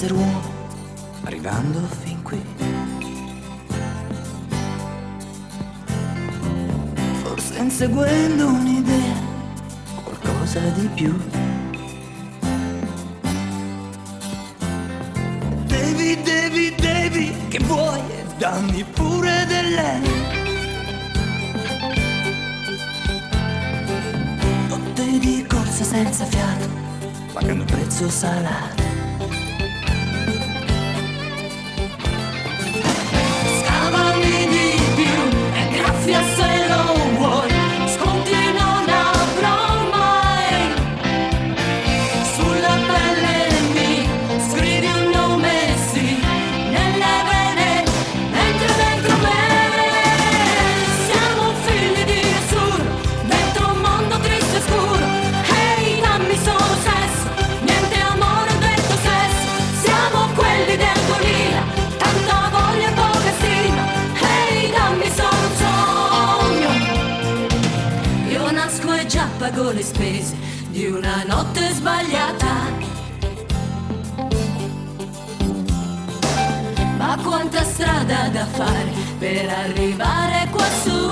essere uomo, arrivando fin qui. Forse inseguendo un'idea, qualcosa di più. Devi, che vuoi e dammi pure del lei. Notte di corsa senza fiato, pagando prezzo salato. Scavami di più e graffia se lo vuoi. Sconti non avrò mai. Sulla pelle mi scrivi un nome, sì, nelle vene, entra dentro me. Siamo figli di azzurro, dentro un mondo triste e scuro. Ehi, dammi solo sesso, niente amore, ho detto sesso. Siamo quelli del 2000, tanta voglia e poca stima. Ehi, dammi solo un sogno. Io nasco e già pago le spese di una notte sbagliata. Ma quanta strada da fare per arrivare quassù.